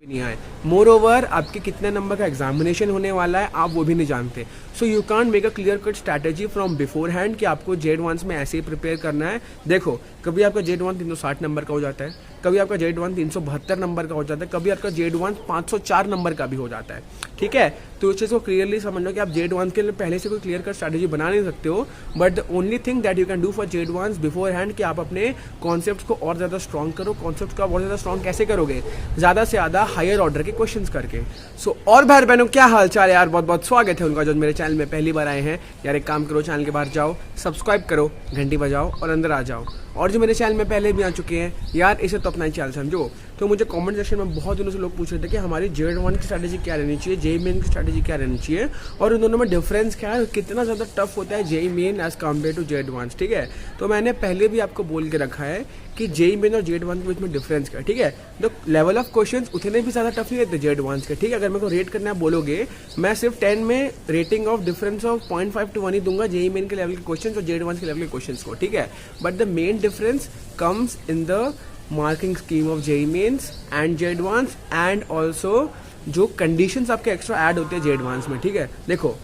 नहीं आए। More over आपके कितने नंबर का एग्जामिनेशन होने वाला है आप वो भी नहीं जानते। So you can't make a clear cut strategy from before hand कि आपको जेड वंस में ऐसे ही प्रिपेयर करना है। देखो कभी आपका जेड वन 360 नंबर का हो जाता है, कभी आपका जेड वन 372 नंबर का हो जाता है, कभी आपका जेड वन 504 नंबर का भी हो जाता है। ठीक है, तो इस चीज़ को क्लियरली समझ लो कि आप जेड वन के लिए पहले से कोई क्लियर कट स्ट्रैटेजी बना नहीं सकते हो, but the only thing that you can do for Z once beforehand कि आप अपने कॉन्सेप्ट को और ज़्यादा स्ट्रॉन्ग करो। कॉन्सेप्ट का बहुत ज़्यादा स्ट्रॉन्ग कैसे करोगे? ज़्यादा से ज़्यादा हायर ऑर्डर के क्वेश्चंस करके। सो और भाई बहनों क्या हाल चाल है यार, बहुत बहुत स्वागत है उनका जो मेरे चैनल में पहली बार आए हैं। यार एक काम करो, चैनल के बाहर जाओ, सब्सक्राइब करो, घंटी बजाओ और अंदर आ जाओ। और जो मेरे चैनल में पहले भी आ चुके हैं यार, इसे तो अपना ही चैनल समझो। तो मुझे कमेंट सेक्शन में बहुत दिनों से लोग पूछ रहे थे कि हमारी जेड वन की स्ट्रैटेजी क्या रहनी चाहिए, जेई मेन की स्ट्रैटेजी क्या रहनी चाहिए, और उन दोनों में डिफरेंस क्या है, कितना ज़्यादा टफ होता है JEE main as compare to Z one. ठीक है, तो मैंने पहले भी आपको बोल के रखा है कि जेई मेन और जेड वन के बीच में डिफरेंस क्या है। ठीक है, तो लेवल ऑफ क्वेश्चंस उतने भी ज़्यादा टफ नहीं रहते जेड वन के। ठीक है, अगर मेरे को रेट करना बोलोगे मैं सिर्फ 10 में rating of difference of 0.5 to 1 ही दूंगा जेई मेन के लेवल के क्वेश्चन और जेड वन के लेवल के क्वेश्चन को। ठीक है, but the main difference comes in the marking scheme of JEE Mains and Z once, and also जो कंडीशंस आपके एक्स्ट्रा ऐड होते हैं जेड वंस में। ठीक है, देखो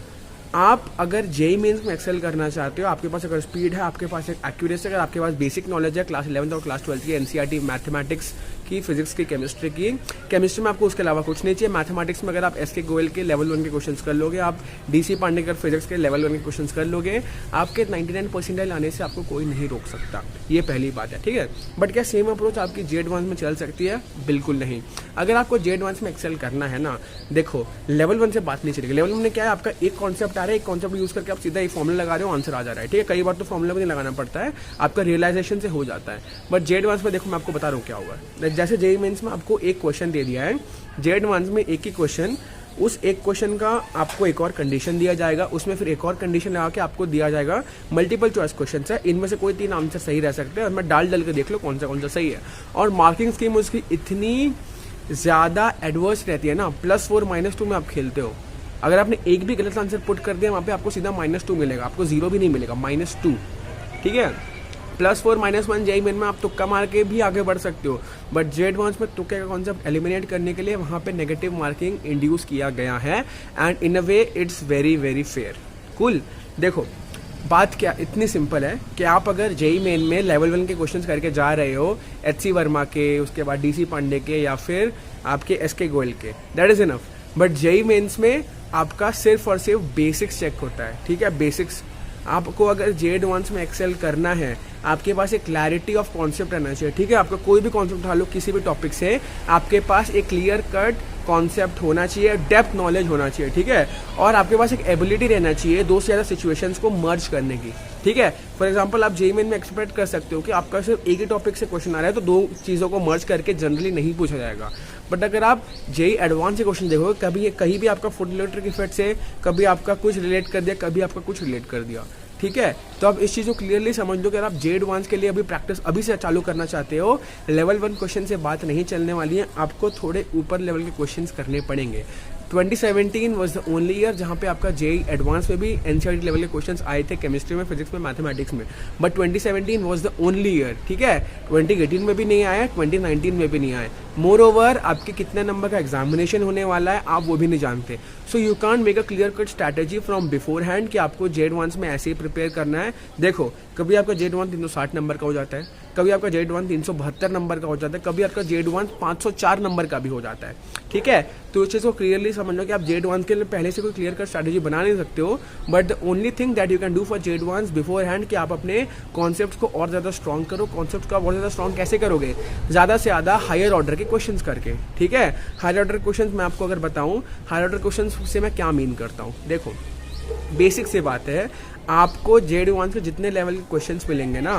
आप अगर जेई मेन्स में एक्सेल करना चाहते हो, आपके पास अगर स्पीड है, आपके पास एक एक्यूरेसी, अगर आपके पास बेसिक नॉलेज है क्लास 11th और क्लास 12th की एनसीईआरटी मैथमेटिक्स की, फिजिक्स की, केमिस्ट्री में आपको उसके अलावा कुछ नहीं चाहिए। मैथमेटिक्स में अगर आप एसके गोयल के लेवल 1 के क्वेश्चंस कर लोगे, आप डीसी पांडेकर फिजिक्स के लेवल 1 के क्वेश्चंस कर लोगे, आपके 99 परसेंटाइल आने से आपको कोई नहीं रोक सकता। ये पहली बात है। ठीक है, बट क्या सेम अप्रोच आपकी जेड वन में चल सकती है? बिल्कुल नहीं। अगर आपको जेड वन में एक्सेल करना है ना, देखो लेवल 1 से बात नहीं चलेगी। लेवल 1 में क्या है, आपका एक कॉन्सेप्ट आ रहा है, एक कॉन्सेप्ट यूज करके आप सीधा एक फॉर्मूला लगा रहे हो, आंसर आ जा रहा है। ठीक है, कई बार तो फॉर्मूला भी नहीं लगाना पड़ता है, आपका रियलाइजेशन से हो जाता है। बट जेड वन में देखो मैं आपको बता रहा हूँ क्या होगा। जैसे जेई मेंस में आपको एक क्वेश्चन दे दिया है, जेड वन में एक ही क्वेश्चन, उस एक क्वेश्चन का आपको एक और कंडीशन दिया जाएगा, उसमें फिर एक और कंडीशन लगा के आपको दिया जाएगा मल्टीपल चॉइस क्वेश्चन है, इनमें से कोई 3 आंसर सही रह सकते हैं और मैं डाल के देख लो कौन सा सही है। और मार्किंग स्कीम उसकी इतनी ज़्यादा एडवर्स रहती है ना, +4 -2 में आप खेलते हो। अगर आपने एक भी गलत आंसर पुट कर दिया वहाँ पे आपको सीधा -2 मिलेगा, आपको 0 भी नहीं मिलेगा, -2। ठीक है, +4 -1 जेई मेन में आप तुक्का मार के भी आगे बढ़ सकते हो, बट जेड वंस में तुक्के का कॉन्सेप्ट एलिमिनेट करने के लिए वहाँ पे नेगेटिव मार्किंग इंड्यूस किया गया है, and in a way it's very very fair. Cool, देखो बात क्या इतनी सिंपल है कि आप अगर जेई मेन में लेवल 1 के क्वेश्चंस करके जा रहे हो, एचसी वर्मा के, उसके बाद डीसी पांडे के, या फिर आपके एसके गोयल के, that is enough. But JEE Mains में आपका सिर्फ और सिर्फ बेसिक्स चेक होता है। ठीक है, बेसिक्स आपको अगर जेड वंस में एक्सेल करना है, आपके पास एक क्लैरिटी ऑफ कॉन्सेप्ट रहना चाहिए। ठीक है, आपका कोई भी कॉन्सेप्ट उठा लो किसी भी टॉपिक से, आपके पास एक क्लियर कट कॉन्सेप्ट होना चाहिए, डेप्थ नॉलेज होना चाहिए। ठीक है, और आपके पास एक एबिलिटी रहना चाहिए 2 से ज़्यादा सिचुएशंस को मर्ज करने की। ठीक है, फॉर एग्जांपल आप जेई मेन में एक्सपेक्ट कर सकते हो कि आपका सिर्फ एक ही टॉपिक से क्वेश्चन आ रहा है तो 2 चीज़ों को मर्ज करके जनरली नहीं पूछा जाएगा। बट अगर आप जेई एडवांस से क्वेश्चन देखोगे, कभी कहीं भी आपका फुट इलेक्ट्रिक इफेक्ट से, कभी आपका कुछ रिलेट कर दिया, कभी आपका कुछ रिलेट कर दिया। ठीक है, तो आप इस चीज़ को क्लियरली समझ लो कि अगर आप जेड वंस के लिए अभी प्रैक्टिस अभी से चालू करना चाहते हो, लेवल 1 क्वेश्चन से बात नहीं चलने वाली है, आपको थोड़े ऊपर लेवल के क्वेश्चंस करने पड़ेंगे। 2017 वाज द ओनली ईयर जहाँ पे आपका जेई एडवांस में भी एनसीईआरटी लेवल के क्वेश्चंस आए थे, केमिस्ट्री में, फिजिक्स में, मैथमेटिक्स में, but 2017 was the only year. ठीक है, 2018 में भी नहीं आया, 2019 में भी नहीं आया। मोर ओवर आपके कितने नंबर का एग्जामिनेशन होने वाला है आप वो भी नहीं जानते। So you can't make a clear cut strategy from before hand कि आपको जेड वंस में ऐसे ही प्रिपेयर करना है। देखो कभी आपका जेड वन 360 नंबर का हो जाता है, कभी आपका जेड वन 372 नंबर का हो जाता है, कभी आपका जेड वन 504 नंबर का भी हो जाता है। ठीक है, तो इस चीज़ को क्लियरली समझ लो कि आप जेड वन के लिए पहले से कोई क्लियर कट स्ट्रैटेजी बना नहीं सकते हो, but the only thing that you can do for Z once beforehand कि आप अपने कॉन्सेप्ट को और ज़्यादा स्ट्रॉन्ग करो। कॉन्सेप्ट का बहुत ज़्यादा स्ट्रॉन्ग कैसे करोगे? ज़्यादा से ज़्यादा हायर ऑर्डर के क्वेश्चंस करके। ठीक है, हायर ऑर्डर क्वेश्चंस मैं आपको अगर बताऊं, हायर ऑर्डर क्वेश्चंस से मैं क्या मीन करता हूं, देखो बेसिक से बात है, आपको जेड वंस के जितने लेवल के क्वेश्चंस मिलेंगे ना,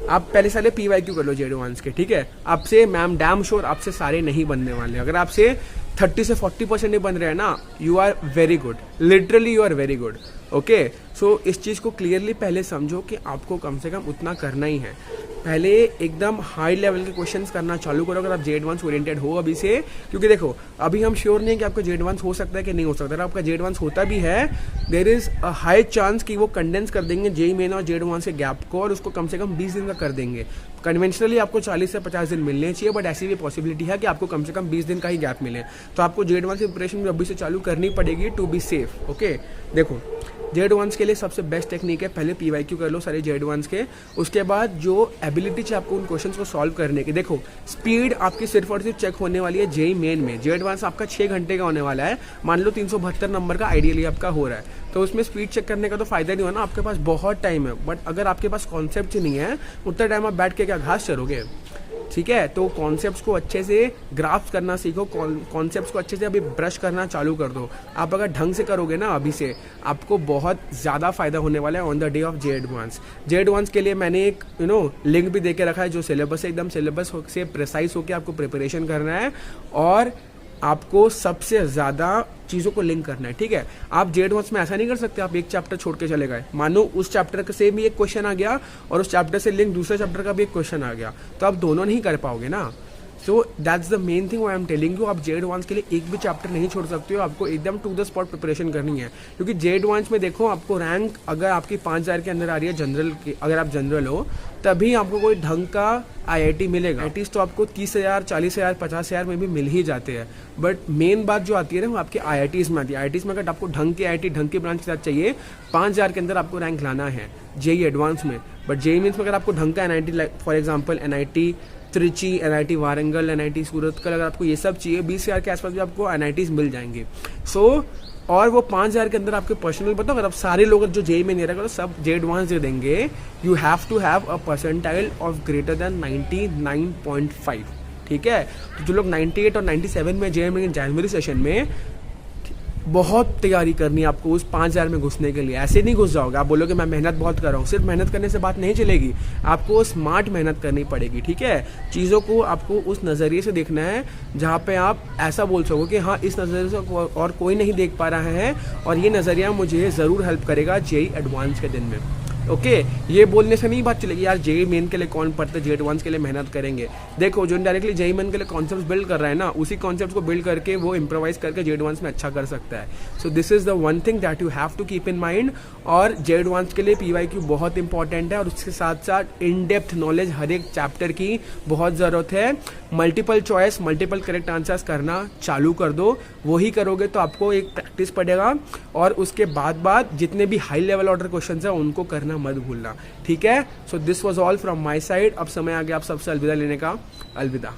आप पहले साले PYQ कर लो जेड वंस के। ठीक है, आपसे मैम डैम श्योर आपसे सारे नहीं बनने वाले। अगर आपसे 30 से 40% नहीं बन रहे हैं ना, you are very good, literally you are very good. Okay, so इस चीज़ को क्लियरली पहले समझो कि आपको कम से कम उतना करना ही है। पहले एकदम हाई लेवल के क्वेश्चंस करना चालू करो अगर आप जेड वंस ओरिएंटेड हो अभी से, क्योंकि देखो अभी हम श्योर नहीं है कि आपका जेड वंस हो सकता है कि नहीं हो सकता। अगर आपका जेड वंस होता भी है, there is a high chance कि वो कंडेंस कर देंगे जेई मेन और जेड वंस के गैप को, और उसको कम से कम 20 दिन का कर देंगे। कन्वेंशनली आपको 40 से 50 दिन मिलने चाहिए, बट ऐसी भी पॉसिबिलिटी है कि आपको कम से कम 20 दिन का ही गैप मिले। तो आपको जेड वन की प्रिपरेशन अभी से चालू करनी पड़ेगी टू बी सेफ। ओके, देखो जेड वंस के लिए सबसे बेस्ट टेक्निक है, पहले पीवाईक्यू कर लो सारे जेड वंस के, उसके बाद जो एबिलिटी चाहिए आपको उन क्वेश्चंस को सॉल्व करने की। देखो स्पीड आपकी सिर्फ और सिर्फ चेक होने वाली है जेई मेन में। जेड वंस आपका 6 घंटे का होने वाला है, मान लो 372 नंबर का आइडियली आपका हो रहा है, तो उसमें स्पीड चेक करने का तो फायदा नहीं होना, आपके पास बहुत टाइम है। बट अगर आपके पास कॉन्सेप्ट ही नहीं है, उतना टाइम आप बैठ के क्या घास चरोगे? ठीक है, तो कॉन्सेप्ट्स को अच्छे से ग्राफ्ट करना सीखो, कॉन्सेप्ट्स को अच्छे से अभी ब्रश करना चालू कर दो। आप अगर ढंग से करोगे ना अभी से, आपको बहुत ज़्यादा फायदा होने वाला है on the day of J advance. J advance के लिए मैंने एक लिंक भी दे के रखा है, जो सिलेबस है एकदम सिलेबस से प्रिसाइज होकर आपको प्रिपरेशन करना है और आपको सबसे ज़्यादा चीज़ों को लिंक करना है। ठीक है, आप जे एडवांस में ऐसा नहीं कर सकते आप एक चैप्टर छोड़ के चले गए, मानो उस चैप्टर से भी एक क्वेश्चन आ गया और उस चैप्टर से लिंक दूसरे चैप्टर का भी एक क्वेश्चन आ गया, तो आप दोनों नहीं कर पाओगे ना। So that's the main thing I am telling you, आप जे एडवांस के लिए एक भी चैप्टर नहीं छोड़ सकते हो, आपको एकदम टू द स्पॉट प्रिपरेशन करनी है। क्योंकि जे एडवांस में देखो आपको रैंक अगर आपकी 5000 के अंदर आ रही है जनरल की, अगर आप जनरल हो तभी आपको कोई ढंग का आईआईटी मिलेगा। आईआईटीज तो आपको 30,000 40,000 50,000 में भी मिल ही जाते हैं, बट मेन बात जो आती है ना वो आपके आईआईटीज में आती है। आईआईटीज में अगर आपको ढंग के आईआईटी ढंग के ब्रांच के साथ चाहिए, 5000 के अंदर आपको रैंक लाना है जेई एडवांस में। बट जेई मीन्स में अगर आपको ढंग का NIT, for example NIT Trichy, NIT Warangal, NIT Surat का, अगर आपको ये सब चाहिए 20,000 के आसपास भी आपको एनआईटीज मिल जाएंगे। सो और वो 5,000 के अंदर आपके पर्सनल बताओ, अगर आप सारे लोग जो जेई में नहीं रहेगा तो सब जे एडवांस दे देंगे। You have to have a percentile of greater than 99.5। ठीक है, तो जो लोग 98 और 97 में जेई में जनवरी सेशन में, बहुत तैयारी करनी है आपको उस 5,000 में घुसने के लिए। ऐसे नहीं घुस जाओगे, आप बोलोगे मैं मेहनत बहुत कर रहा हूँ, सिर्फ मेहनत करने से बात नहीं चलेगी, आपको स्मार्ट मेहनत करनी पड़ेगी। ठीक है, चीज़ों को आपको उस नज़रिए से देखना है जहाँ पे आप ऐसा बोल सको कि हाँ इस नज़रिए से और कोई नहीं देख पा रहा है और ये नज़रिया मुझे ज़रूर हेल्प करेगा जेई एडवांस के दिन में। ओके, ये बोलने से नहीं बात चलेगी यार जेई मेन के लिए कौन पढ़ता है, जेई एडवांस के लिए मेहनत करेंगे। देखो जो डायरेक्टली जेई मेन के लिए कॉन्सेप्ट बिल्ड कर रहा है ना, उसी कॉन्सेप्ट को बिल्ड करके वो इम्प्रोवाइज करके जेई एडवांस में अच्छा कर सकता है। So this is the one thing that you have to keep in mind. और जेई एडवांस के लिए पीवाईक्यू बहुत इंपॉर्टेंट है और उसके साथ साथ इन डेप्थ नॉलेज हर एक चैप्टर की बहुत ज़रूरत है। Multiple choice, multiple correct answers करना चालू कर दो, वही करोगे तो आपको एक प्रैक्टिस पड़ेगा और उसके बाद जितने भी हाई लेवल ऑर्डर क्वेश्चंस हैं उनको करना मत भूलना। ठीक है, so this was all from my side. अब समय आ गया आप सबसे अलविदा लेने का। अलविदा।